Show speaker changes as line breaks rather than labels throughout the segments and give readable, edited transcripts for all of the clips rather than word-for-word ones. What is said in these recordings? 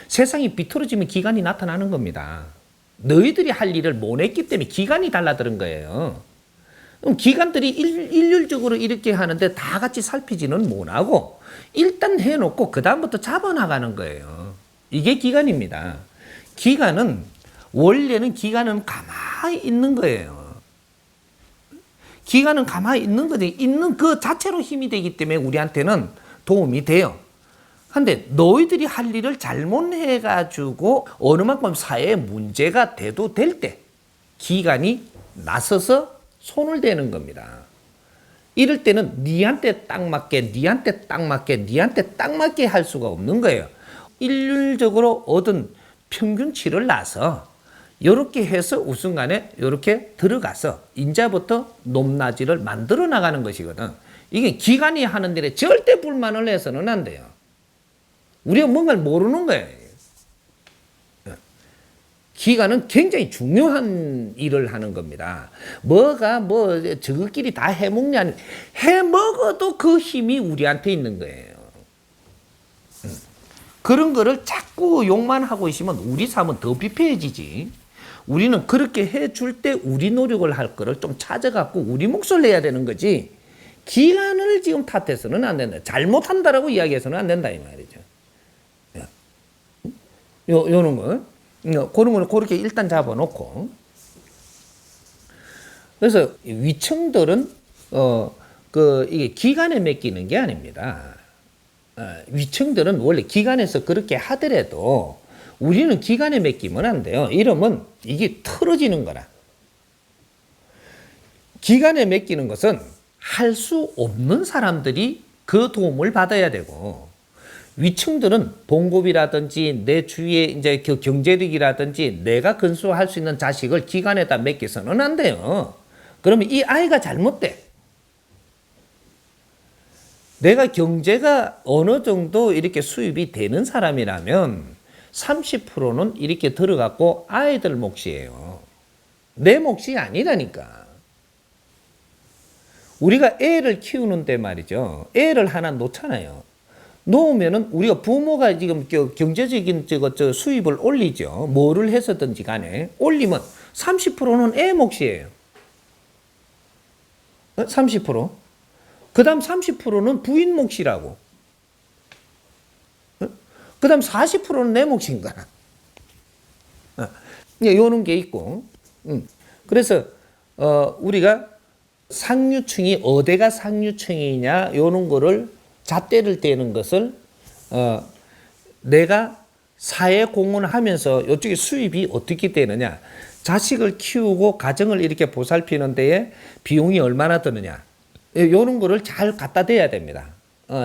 세상이 비틀어지면 기관이 나타나는 겁니다. 너희들이 할 일을 못 했기 때문에 기관이 달라드는 거예요. 그럼 기관들이 일률적으로 이렇게 하는데 다 같이 살피지는 못하고 일단 해놓고 그 다음부터 잡아나가는 거예요. 이게 기관입니다. 기관은 원래는 기관은 가만히 있는 거예요. 기관은 가만히 있는 거지. 있는 그 자체로 힘이 되기 때문에 우리한테는 도움이 돼요. 근데 너희들이 할 일을 잘못해가지고 어느 만큼 사회에 문제가 돼도 될 때 기관이 나서서 손을 대는 겁니다. 이럴 때는 니한테 딱 맞게 니한테 딱 맞게 니한테 딱 맞게 할 수가 없는 거예요. 일률적으로 얻은 평균치를 나서 이렇게 해서 우선간에 이렇게 들어가서 인자부터 높낮이를 만들어 나가는 것이거든. 이게 기관이 하는 일에 절대 불만을 해서는 안 돼요. 우리가 뭔가를 모르는 거예요. 기관은 굉장히 중요한 일을 하는 겁니다. 뭐가 저것끼리 다 해먹냐, 해먹어도 그 힘이 우리한테 있는 거예요. 그런 거를 자꾸 욕만 하고 있으면 우리 삶은 더 비폐해지지. 우리는 그렇게 해줄 때 우리 노력을 할 거를 좀 찾아갖고 우리 몫을 내야 되는 거지. 기관을 지금 탓해서는 안 된다. 잘못한다라고 이야기해서는 안 된다 이 말이죠. 요런 거. 그런 걸 그렇게 일단 잡아놓고. 그래서 위층들은, 이게 기관에 맡기는 게 아닙니다. 위층들은 원래 기관에서 그렇게 하더라도 우리는 기관에 맡기면 안 돼요. 이러면 이게 틀어지는 거라. 기관에 맡기는 것은 할 수 없는 사람들이 그 도움을 받아야 되고, 위층들은 봉급이라든지 내 주위에 이제 경제력이라든지 내가 건수할 수 있는 자식을 기관에다 맡겨서는 안 돼요. 그러면 이 아이가 잘못돼. 내가 경제가 어느 정도 이렇게 수입이 되는 사람이라면 30%는 이렇게 들어갔고 아이들 몫이에요. 내 몫이 아니라니까. 우리가 애를 키우는데 말이죠. 애를 하나 놓잖아요. 놓으면은 우리가 부모가 지금 경제적인 수입을 올리죠. 뭐를 해서든지 간에 올리면 30%는 애 몫이에요. 30%. 그 다음 30%는 부인 몫이라고. 그 다음 40%는 내 몫인 거야. 요런 게 있고. 그래서, 우리가 상류층이 어디가 상류층이냐, 요런 거를 잣대를 떼는 것을, 내가 사회 공헌을 하면서 이쪽에 수입이 어떻게 되느냐. 자식을 키우고 가정을 이렇게 보살피는 데에 비용이 얼마나 드느냐. 요런 거를 잘 갖다 대야 됩니다.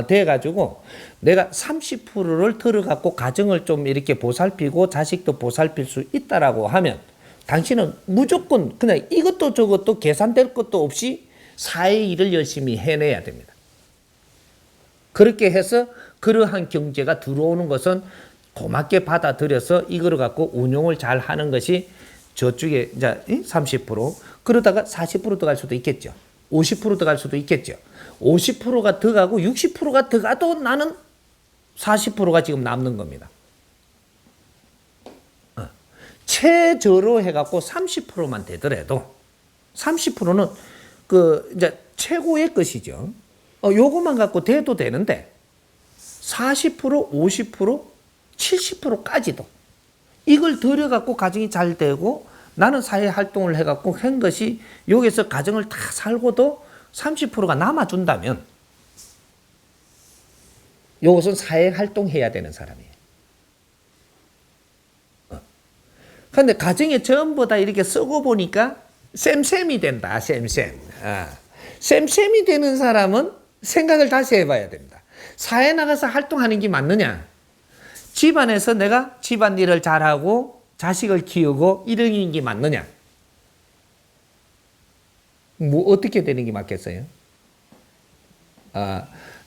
대가지고 내가 30%를 들어갖고 가정을 좀 이렇게 보살피고 자식도 보살필 수 있다라고 하면 당신은 무조건 그냥 이것도 저것도 계산될 것도 없이 사회 일을 열심히 해내야 됩니다. 그렇게 해서 그러한 경제가 들어오는 것은 고맙게 받아들여서 이거를 갖고 운용을 잘 하는 것이 저쪽에 이제 30% 그러다가 40% 들어갈 수도 있겠죠. 50% 들어갈 수도 있겠죠. 50%가 들어가고 60%가 들어가도 나는 40%가 지금 남는 겁니다. 최저로 해갖고 30%만 되더라도 30%는 이제 최고의 것이죠. 요것만 갖고 돼도 되는데 40%, 50%, 70%까지도 이걸 들여갖고 가정이 잘 되고 나는 사회 활동을 해갖고 한 것이 여기서 가정을 다 살고도 30%가 남아준다면 이것은 사회 활동해야 되는 사람이에요. 그런데 가정에 전부 다 이렇게 쓰고 보니까 쌤쌤이 된다. 쌤쌤. 쌤쌤이 되는 사람은 생각을 다시 해봐야 됩니다. 사회에 나가서 활동하는 게 맞느냐? 집안에서 내가 집안일을 잘하고 자식을 키우고 이런 게 맞느냐? 뭐 어떻게 되는 게 맞겠어요?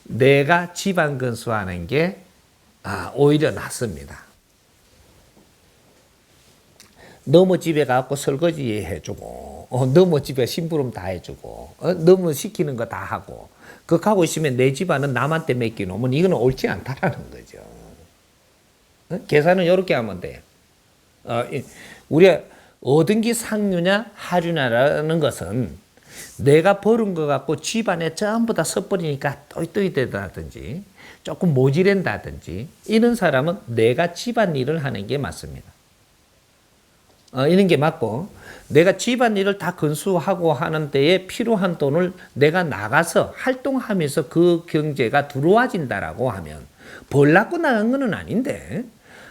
내가 집안 건수하는 게 오히려 낫습니다. 너무 집에 가서 설거지 해주고 너무 집에 심부름 다 해주고 너무 시키는 거 다 하고 그거 하고 있으면 내 집안은 남한테 맡겨놓으면 이거는 옳지 않다라는 거죠. 계산은 이렇게 하면 돼요. 우리가 얻은 게 상류냐 하류냐라는 것은 내가 벌은 것 갖고 집안에 전부 다 섞어버리니까 또이또이되다든지 조금 모지랜다든지 이런 사람은 내가 집안일을 하는 게 맞습니다. 이런 게 맞고 내가 집안일을 다 건수하고 하는 데에 필요한 돈을 내가 나가서 활동하면서 그 경제가 들어와진다라고 하면 벌라고 나간 건 아닌데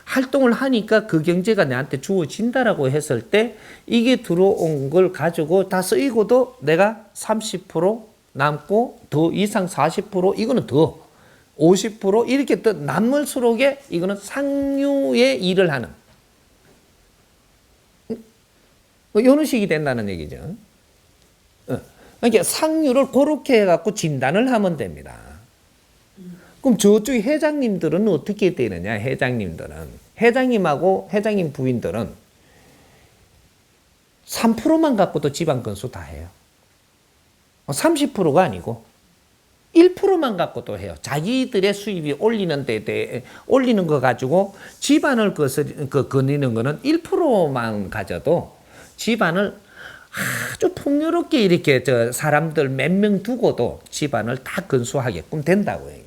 활동을 하니까 그 경제가 내한테 주어진다라고 했을 때 이게 들어온 걸 가지고 다 쓰이고도 내가 30% 남고 더 이상 40% 이거는 더 50% 이렇게 또 남을수록에 이거는 상류의 일을 하는 이런 식이 된다는 얘기죠. 그러니까 상류를 그렇게 해갖고 진단을 하면 됩니다. 그럼 저쪽 회장님들은 어떻게 되느냐? 회장님하고 회장님 부인들은 3%만 갖고도 집안 건수 다 해요. 30%가 아니고 1%만 갖고도 해요. 자기들의 수입이 올리는 거 가지고 집안을 거니는 거는 1%만 가져도 집안을 아주 풍요롭게 이렇게 사람들 몇 명 두고도 집안을 다 건수하게끔 된다고요. 이게.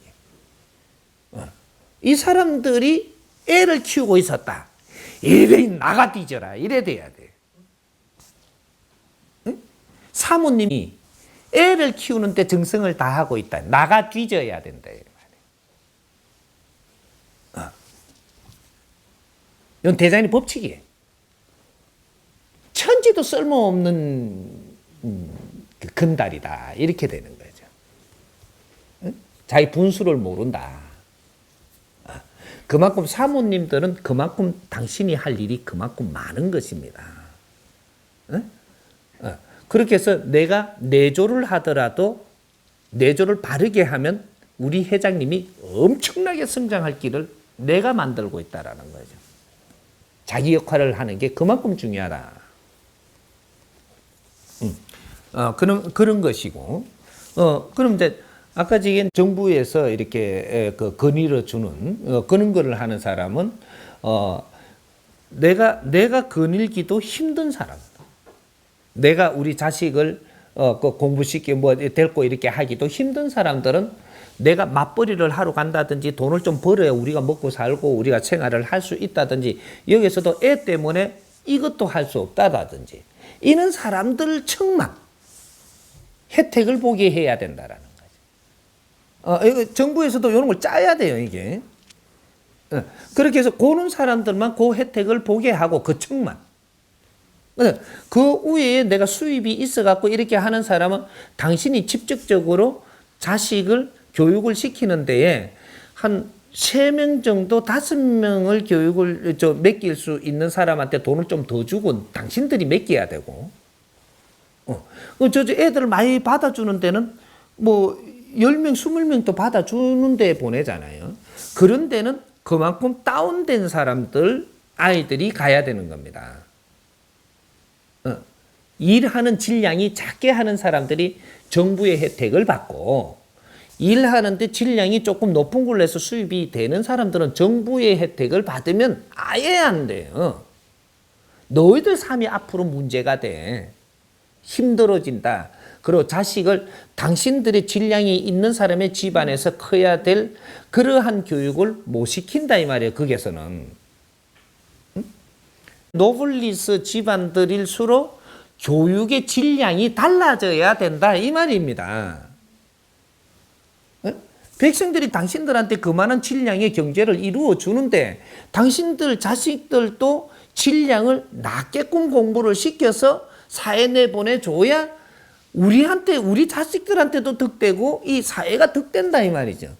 이 사람들이 애를 키우고 있었다. 이래 나가 뒤져라. 이래 돼야 돼. 응? 사모님이 애를 키우는데 정성을 다하고 있다. 나가 뒤져야 된다. 이건 대장의 법칙이에요. 천지도 쓸모없는 건달이다. 이렇게 되는 거죠. 응? 자기 분수를 모른다. 그만큼 사모님들은 그만큼 당신이 할 일이 그만큼 많은 것입니다. 그렇게 해서 내가 내조를 하더라도 내조를 바르게 하면 우리 회장님이 엄청나게 성장할 길을 내가 만들고 있다라는 거죠. 자기 역할을 하는 게 그만큼 중요하다. 그런 것이고, 그럼 이제 아까 지금 정부에서 이렇게 그 건의를 주는 그런 거를 하는 사람은 내가 거닐기도 힘든 사람, 내가 우리 자식을 그 공부시키고 뭐 데리고 이렇게 하기도 힘든 사람들은 내가 맞벌이를 하러 간다든지 돈을 좀 벌어야 우리가 먹고 살고 우리가 생활을 할 수 있다든지 여기서도 애 때문에 이것도 할 수 없다든지 이런 사람들 청만 혜택을 보게 해야 된다라는 거죠. 정부에서도 이런 걸 짜야 돼요, 이게. 그렇게 해서 그런 사람들만 그 혜택을 보게 하고 그 청만. 그 외에 내가 수입이 있어갖고 이렇게 하는 사람은 당신이 직접적으로 자식을 교육을 시키는 데에 한 3명 정도 5명을 교육을 맡길 수 있는 사람한테 돈을 좀 더 주고 당신들이 맡겨야 되고 저 애들을 많이 받아주는 데는 뭐 10명, 20명도 받아주는 데 보내잖아요. 그런 데는 그만큼 다운된 사람들 아이들이 가야 되는 겁니다. 일하는 질량이 작게 하는 사람들이 정부의 혜택을 받고 일하는데 질량이 조금 높은 걸로 해서 수입이 되는 사람들은 정부의 혜택을 받으면 아예 안 돼요. 너희들 삶이 앞으로 문제가 돼. 힘들어진다. 그리고 자식을 당신들의 질량이 있는 사람의 집안에서 커야 될 그러한 교육을 못 시킨다 이 말이에요. 거기에서는. 노블리스 집안들일수록 교육의 질량이 달라져야 된다 이 말입니다. 백성들이 당신들한테 그만한 질량의 경제를 이루어 주는데 당신들 자식들도 질량을 낮게끔 공부를 시켜서 사회 내보내줘야 우리한테 우리 자식들한테도 득되고 이 사회가 득된다 이 말이죠.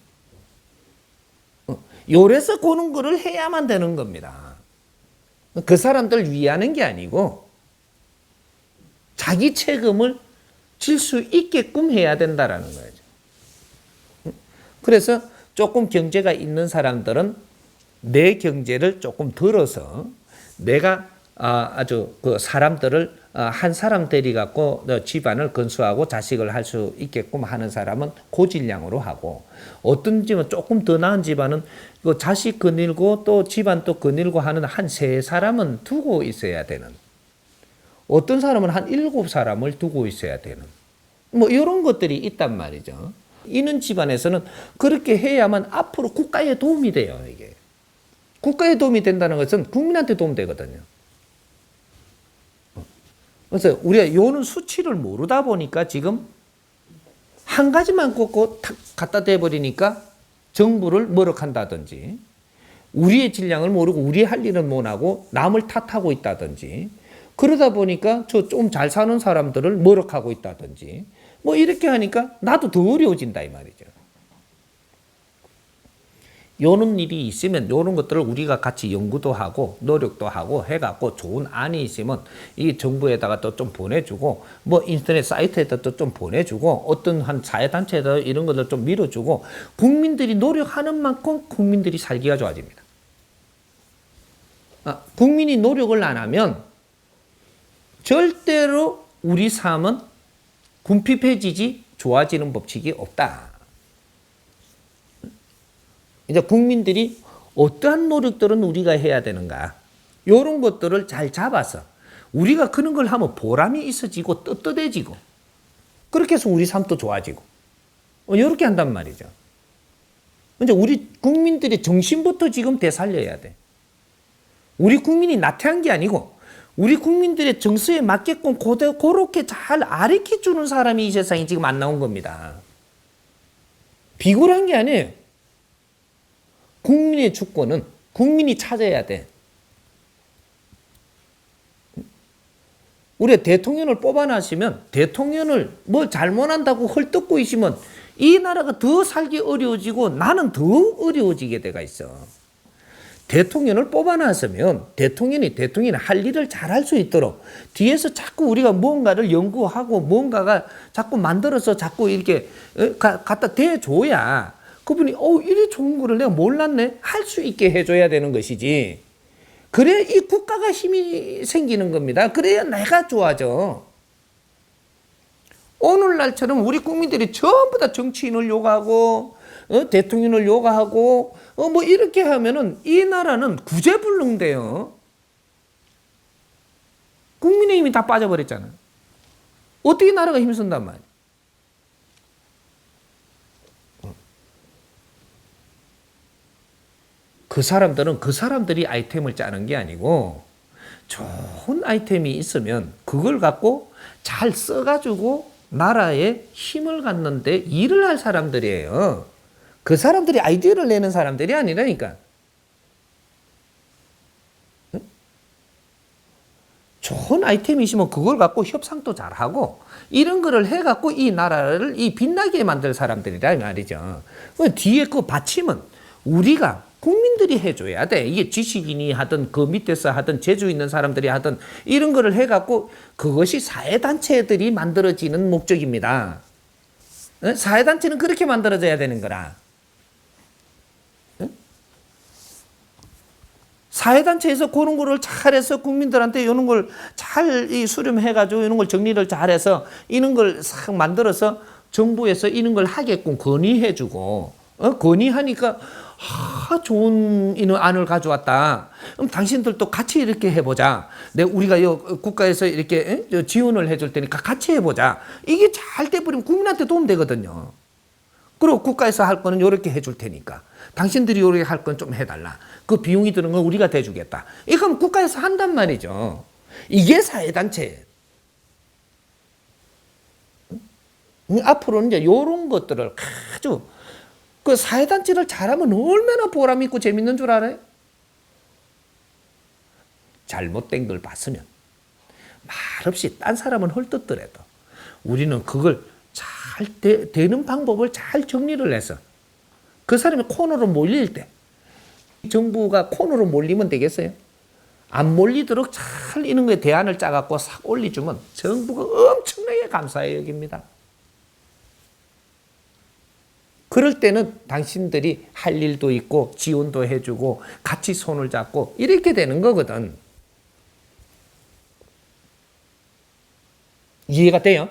요래서 그런 거를 해야만 되는 겁니다. 그 사람들 위하는 게 아니고 자기 책임을 질 수 있게끔 해야 된다라는 거죠. 그래서 조금 경제가 있는 사람들은 내 경제를 조금 들어서 내가 아주 그 사람들을 한 사람 데리 갖고 집안을 건수하고 자식을 할 수 있게끔 하는 사람은 고질량으로 하고, 어떤 집은 조금 더 나은 집안은 그 자식 거닐고 또 집안 또 거닐고 하는 한 세 사람은 두고 있어야 되는, 어떤 사람은 한 7사람을 두고 있어야 되는, 뭐 이런 것들이 있단 말이죠. 이런 집안에서는 그렇게 해야만 앞으로 국가에 도움이 돼요. 이게 국가에 도움이 된다는 것은 국민한테 도움 되거든요. 그래서 우리가 요는 수치를 모르다 보니까 지금 한 가지만 꽂고 탁 갖다 대버리니까 정부를 뭐럭한다든지, 우리의 질량을 모르고 우리의 할 일은 못하고 남을 탓하고 있다든지, 그러다 보니까 저 좀 잘 사는 사람들을 뭐럭하고 있다든지, 뭐 이렇게 하니까 나도 더 어려워진다 이 말이죠. 요런 일이 있으면 요런 것들을 우리가 같이 연구도 하고 노력도 하고 해갖고 좋은 안이 있으면 이 정부에다가 또 좀 보내주고, 뭐 인터넷 사이트에다 또 좀 보내주고, 어떤 한 사회단체에다 이런 것들 좀 밀어주고, 국민들이 노력하는 만큼 국민들이 살기가 좋아집니다. 국민이 노력을 안 하면 절대로 우리 삶은 궁핍해지지 좋아지는 법칙이 없다. 이제 국민들이 어떠한 노력들은 우리가 해야 되는가, 이런 것들을 잘 잡아서 우리가 그런 걸 하면 보람이 있어지고 떳떳해지고, 그렇게 해서 우리 삶도 좋아지고, 이렇게 한단 말이죠. 이제 우리 국민들의 정신부터 지금 되살려야 돼. 우리 국민이 나태한 게 아니고 우리 국민들의 정서에 맞게끔 그렇게 잘 가르쳐 주는 사람이 이 세상에 지금 안 나온 겁니다. 비굴한 게 아니에요. 국민의 주권은 국민이 찾아야 돼. 우리 대통령을 뽑아놨으면 대통령을 뭐 잘못한다고 헐뜯고 있으면 이 나라가 더 살기 어려워지고 나는 더 어려워지게 돼가 있어. 대통령을 뽑아놨으면 대통령이 할 일을 잘할 수 있도록 뒤에서 자꾸 우리가 뭔가를 연구하고 뭔가가 자꾸 만들어서 자꾸 이렇게 갖다 대줘야 그분이 이리 좋은 거를 내가 몰랐네 할 수 있게 해줘야 되는 것이지. 그래야 이 국가가 힘이 생기는 겁니다. 그래야 내가 좋아져. 오늘날처럼 우리 국민들이 전부 다 정치인을 욕하고 대통령을 욕하고 뭐 이렇게 하면은 이 나라는 구제불능돼요. 국민의힘이 다 빠져버렸잖아요. 어떻게 나라가 힘쓴단 말이에요. 그 사람들은 그 사람들이 아이템을 짜는 게 아니고 좋은 아이템이 있으면 그걸 갖고 잘 써가지고 나라에 힘을 갖는데 일을 할 사람들이에요. 그 사람들이 아이디어를 내는 사람들이 아니라니까. 좋은 아이템이 있으면 그걸 갖고 협상도 잘하고 이런 거를 해갖고 이 나라를 빛나게 만들 사람들이라 말이죠. 뒤에 그 받침은 우리가 국민들이 해줘야 돼. 이게 지식인이 하든 그 밑에서 하든 재주 있는 사람들이 하든 이런 거를 해갖고 그것이 사회단체들이 만들어지는 목적입니다. 사회단체는 그렇게 만들어져야 되는 거라. 사회단체에서 그런 거를 잘해서 국민들한테 이런 걸 잘 수렴해가지고 이런 걸 정리를 잘해서 이런 걸 싹 만들어서 정부에서 이런 걸 하게끔 건의해주고 건의하니까 좋은 이런 안을 가져왔다. 그럼 당신들도 같이 이렇게 해보자. 우리가 국가에서 이렇게 지원을 해줄 테니까 같이 해보자. 이게 잘 돼버리면 국민한테 도움 되거든요. 그리고 국가에서 할 거는 이렇게 해줄 테니까 당신들이 이렇게 할 건 좀 해달라. 그 비용이 드는 건 우리가 대주겠다. 이건 국가에서 한단 말이죠. 이게 사회단체. 앞으로는 이제 이런 것들을 아주 그 사회단체를 잘하면 얼마나 보람 있고 재밌는 줄 알아요? 잘못된 걸 봤으면 말없이 딴 사람은 헐뜯더라도 우리는 그걸 잘 되는 방법을 잘 정리를 해서 그 사람이 코너로 몰릴 때 정부가 코너로 몰리면 되겠어요? 안 몰리도록 잘 이런 거에 대안을 짜갖고 싹 올려주면 정부가 엄청나게 감사해 여깁니다. 그럴 때는 당신들이 할 일도 있고 지원도 해주고 같이 손을 잡고 이렇게 되는 거거든. 이해가 돼요?